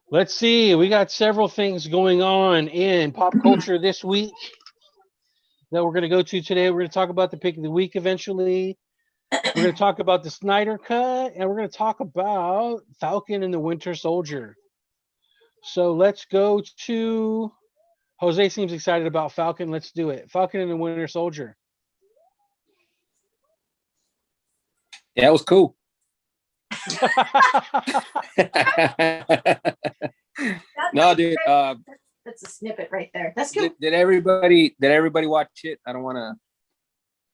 Let's see. We got several things going on in pop culture this week that we're going to go to today. We're going to talk about the pick of the week eventually. We're going to talk about the Snyder Cut, and we're going to talk about Falcon and the Winter Soldier. So let's go to Jose. Seems excited about Falcon. Let's do it. Falcon and the Winter Soldier. Yeah, it was cool. No, dude. That's a snippet right there. That's good. Did everybody watch it? I don't want to.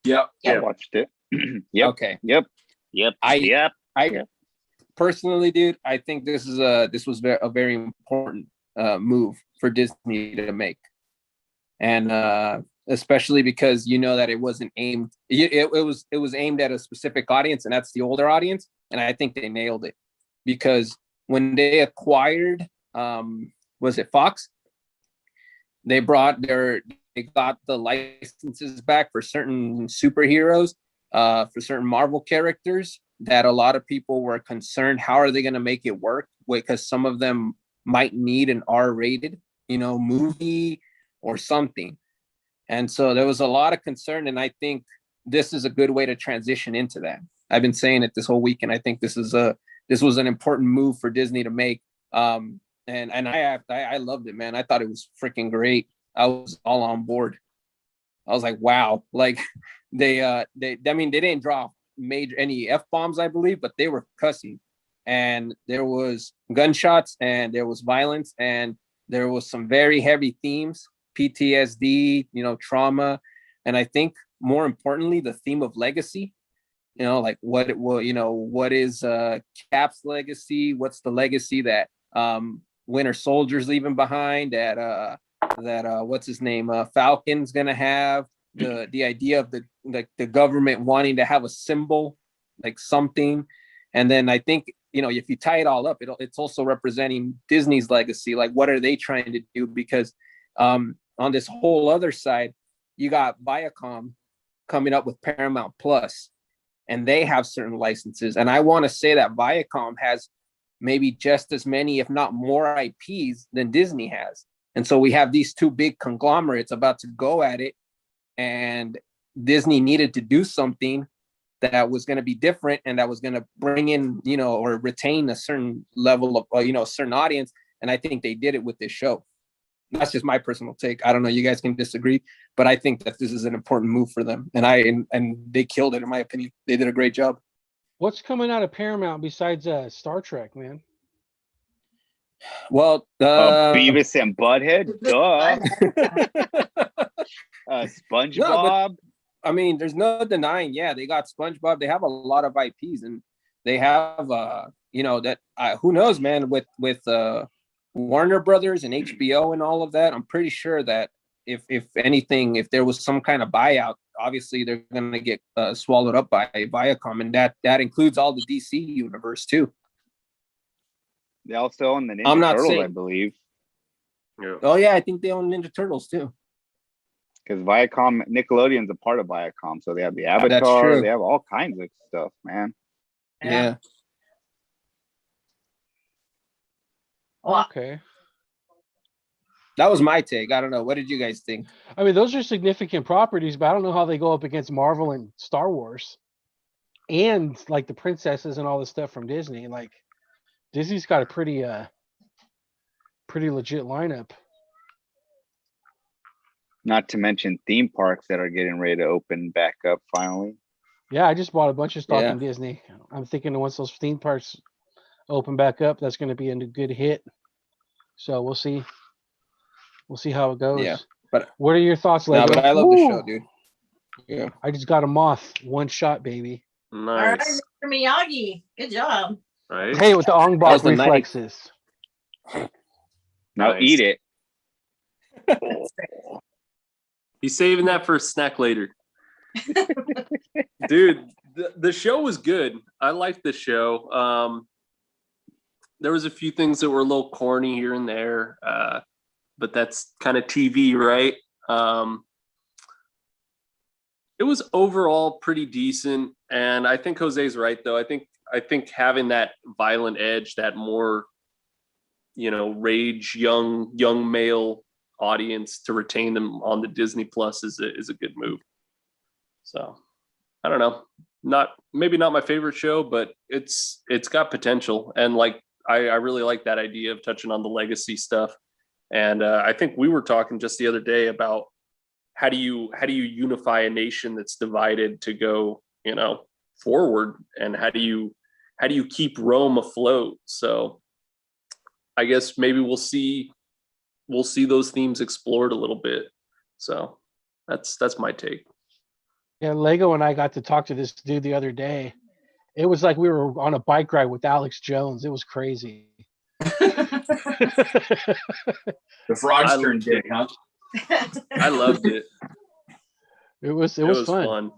Yep. I watched it. Yep. Okay. Yep. I personally, dude, I think this was a very important move for Disney to make, and especially because you know that it wasn't aimed. It was aimed at a specific audience, and that's the older audience. And I think they nailed it because when they acquired, was it Fox? They got the licenses back for certain superheroes, for certain Marvel characters that a lot of people were concerned, how are they going to make it work? Because some of them might need an R-rated, movie or something. And so there was a lot of concern, and I think this is a good way to transition into that. I've been saying it this whole week, and I think this was an important move for Disney to make. And I loved it, man. I thought it was freaking great. I was all on board. I was like, wow. Like they didn't drop any F-bombs, I believe, but they were cussing. And there was gunshots and there was violence and there was some very heavy themes, PTSD, trauma. And I think more importantly, the theme of legacy, like what is Cap's legacy? What's the legacy that Winter Soldier's leaving behind, that what's his name, Falcon's gonna have, the idea of the government wanting to have a symbol, like something. And then I think if you tie it all up, it's also representing Disney's legacy. Like, what are they trying to do? Because on this whole other side, you got Viacom coming up with Paramount Plus, and they have certain licenses. And I want to say that Viacom has maybe just as many, if not more, IPs than Disney has. And so we have these two big conglomerates about to go at it, and Disney needed to do something that was going to be different and that was going to bring in, or retain a certain level of, a certain audience. And I think they did it with this show. That's just my personal take. I don't know. You guys can disagree, but I think that this is an important move for them. And they killed it, in my opinion. They did a great job. What's coming out of Paramount besides Star Trek, man? Well, Beavis and Butthead, duh. SpongeBob. No, I mean, there's no denying. Yeah, they got SpongeBob. They have a lot of IPs, and they have, who knows, man, with Warner Brothers and HBO and all of that. I'm pretty sure that if anything, if there was some kind of buyout, obviously they're going to get swallowed up by Viacom, and that includes all the DC universe too. They also own the Ninja Turtles, I believe. Yeah. Oh yeah, I think they own Ninja Turtles too. Because Nickelodeon's a part of Viacom, so they have the Avatar, they have all kinds of stuff, man. Yeah. Okay. That was my take. I don't know. What did you guys think? I mean, those are significant properties, but I don't know how they go up against Marvel and Star Wars and like the princesses and all this stuff from Disney. Like, Disney's got a pretty legit lineup. Not to mention theme parks that are getting ready to open back up finally. Yeah, I just bought a bunch of stock in Disney. I'm thinking once those theme parks open back up, that's going to be a good hit. So we'll see. We'll see how it goes. Yeah, but what are your thoughts, Lego? No, but I love the show, dude. Yeah, I just got a moth, one shot, baby. Nice. All right, Mr. Miyagi, good job. Right. Hey, with the Ong Bak reflexes. Now eat it. He's saving that for a snack later. Dude, the show was good. I liked the show. There was a few things that were a little corny here and there, but that's kind of TV, right? It was overall pretty decent, and I think Jose's right, though. I think having that violent edge, that more rage young male audience to retain them on the Disney Plus is a good move. So I don't know, maybe not my favorite show, but it's got potential. And like I really like that idea of touching on the legacy stuff. And I think we were talking just the other day about how do you unify a nation that's divided to go forward, and how do you keep Rome afloat. So I guess maybe we'll see those themes explored a little bit. So that's my take. Yeah, Lego and I got to talk to this dude the other day. It was like we were on a bike ride with Alex Jones. It was crazy. The frogs turned gay, huh? I loved it. It was fun.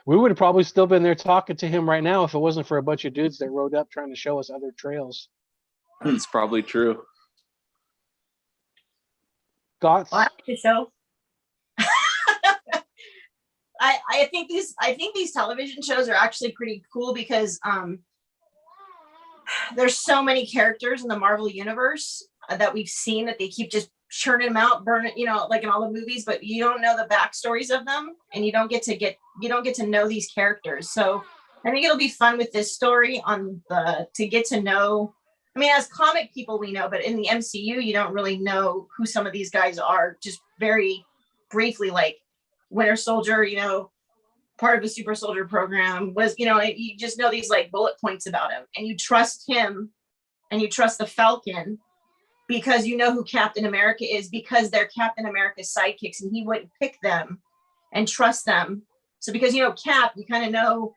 We would have probably still been there talking to him right now if it wasn't for a bunch of dudes that rode up trying to show us other trails. That's probably true. Thoughts? Well, I like the show. I think these television shows are actually pretty cool because there's so many characters in the Marvel universe that we've seen that they keep just churning them out, burning, like in all the movies, but you don't know the backstories of them, and you don't get to know these characters. So I think it'll be fun with this story to get to know. I mean, as comic people, we know, but in the MCU, you don't really know who some of these guys are. Just very briefly, like Winter Soldier, part of the Super Soldier program was, you just know these like bullet points about him, and you trust him, and you trust the Falcon because you know who Captain America is, because they're Captain America's sidekicks, and he wouldn't pick them and trust them. So because Cap, you kind of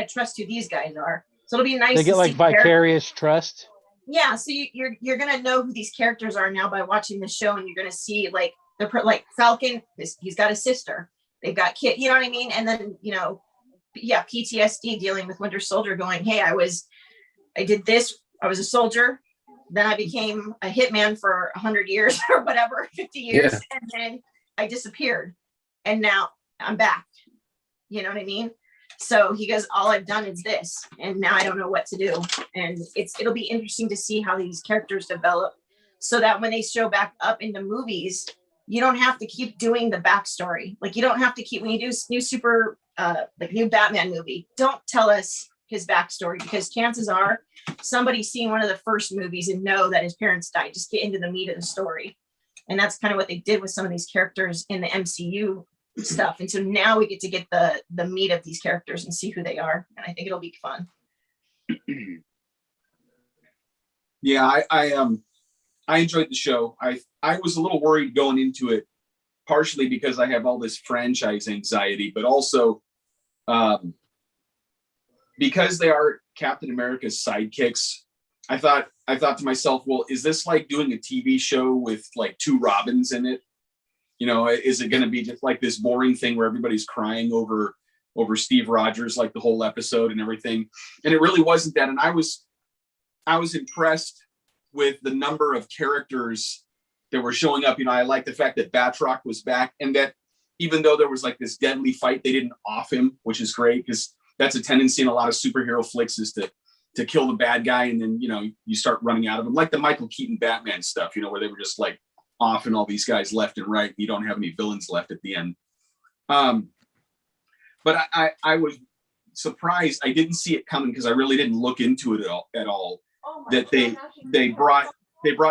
trust who these guys are. So it'll be nice. They get like vicarious trust. Yeah, so you're gonna know who these characters are now by watching the show, and you're gonna see like Falcon. He's got a sister. They've got kid. You know what I mean? And then PTSD dealing with Winter Soldier, going, hey, I did this. I was a soldier. Then I became a hitman for 100 years or whatever, 50 years, and then I disappeared, and now I'm back. You know what I mean? So he goes, all I've done is this, and now I don't know what to do. And it'll be interesting to see how these characters develop, so that when they show back up in the movies, you don't have to keep doing the backstory. Like you don't have to keep, when you do new Batman movie, don't tell us his backstory, because chances are somebody's seen one of the first movies and know that his parents died. Just get into the meat of the story. And that's kind of what they did with some of these characters in the MCU stuff. And so now we get to get the meat of these characters and see who they are. And I think it'll be fun. Yeah, I enjoyed the show. I was a little worried going into it, partially because I have all this franchise anxiety, but also because they are Captain America's sidekicks. I thought to myself, well, is this like doing a TV show with like two Robins in it? Is it going to be just like this boring thing where everybody's crying over Steve Rogers, like the whole episode and everything? And it really wasn't that. And I was impressed with the number of characters that were showing up. I like the fact that Batroc was back, and that even though there was like this deadly fight, they didn't off him, which is great, because that's a tendency in a lot of superhero flicks, is to kill the bad guy, and then you start running out of them, like the Michael Keaton Batman stuff, where they were just like off and all these guys left and right. You don't have any villains left at the end. But I was surprised. I didn't see it coming because I really didn't look into it at all. That they brought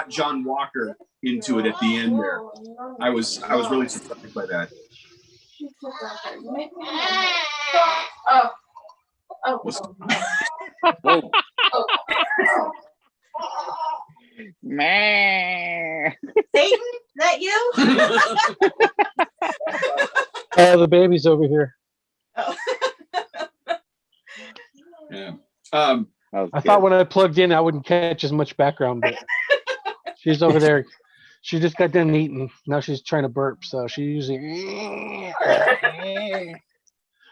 John Walker into it at the end there. I was really surprised by that. Whoa. Man. Satan, is that you? Oh, the baby's over here. Oh. Yeah. I thought when I plugged in, I wouldn't catch as much background, but she's over there. She just got done eating. Now she's trying to burp, so she usually.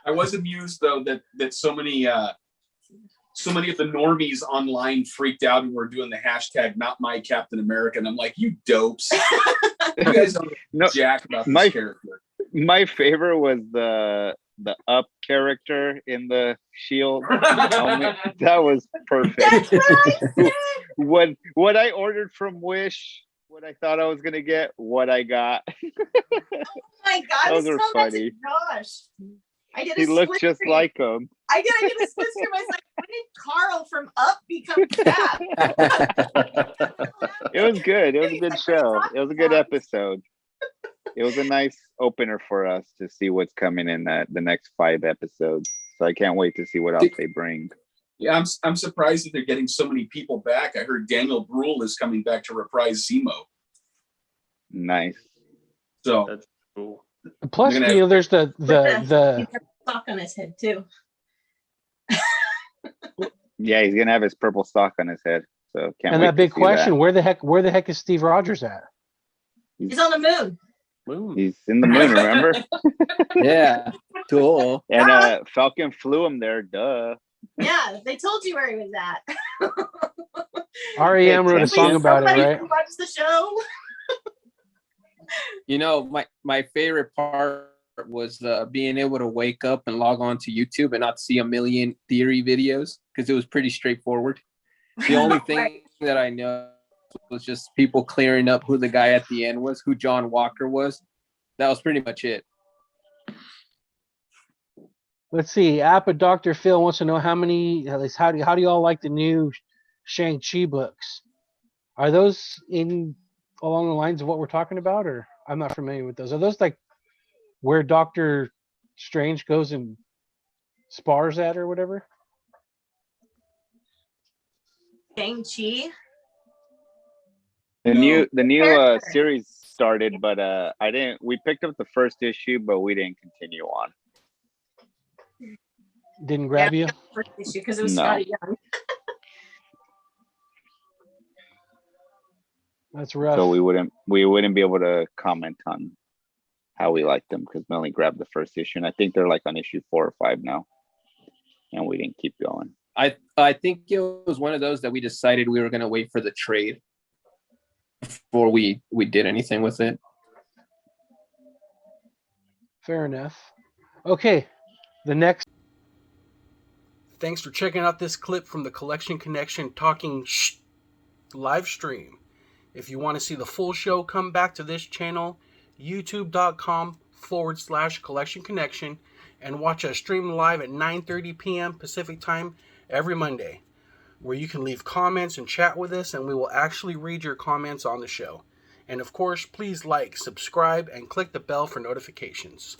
I was amused though that so many of the normies online freaked out and were doing the hashtag "Not My Captain America," and I'm like, you dopes! You guys don't know jack about this character. My favorite was the the Up character in the shield helmet. That was perfect. That's what I said. What I ordered from Wish, what I thought I was gonna get, what I got. Oh my God, Those this are is so nice funny. to Josh. I did a He looked split just screen. like him. I did a split screen. I was like, when did Carl from Up become Cap? It was good. It was a He's good like, what are you show. talking It was a good about? episode. It was a nice opener for us to see what's coming in the next 5 episodes. So I can't wait to see what else they bring. Yeah, I'm surprised that they're getting so many people back. I heard Daniel Bruhl is coming back to reprise Zemo. Nice. So That's cool. Plus, You're gonna you know, there's the He's got the a sock on his head too. Yeah, he's gonna have his purple sock on his head. So can't and wait that big to see question: that. where the heck is Steve Rogers at? He's on the moon. Moon. He's in the moon, remember? Yeah, cool. And Falcon flew him there, duh. Yeah, they told you where he was at. REM wrote a Please, song about it, Somebody right? who watched the show. You know, my favorite part was being able to wake up and log on to YouTube and not see a million theory videos because it was pretty straightforward. The only thing that I know was just people clearing up who the guy at the end was, who John Walker was. That was pretty much it. Let's see. Appa Dr. Phil wants to know how do you all like the new Shang-Chi books? Are those in along the lines of what we're talking about, or I'm not familiar with those? Are those like where Doctor Strange goes and spars at or whatever? Shang-Chi. The No. new series started, but we picked up the first issue, but we didn't continue on. Didn't grab you? First issue because it was No. Scotty Young. That's rough. So we wouldn't be able to comment on how we liked them because we only grabbed the first issue, and I think they're like on issue 4 or 5 now, and we didn't keep going. I think it was one of those that we decided we were going to wait for the trade before we did anything with it. Fair enough. Okay, the next. Thanks for checking out this clip from the Collection Connection Talking live stream. If you want to see the full show, come back to this channel, youtube.com/Collection Connection, and watch us stream live at 9:30 p.m. Pacific time every Monday, where you can leave comments and chat with us, and we will actually read your comments on the show. And of course, please like, subscribe, and click the bell for notifications.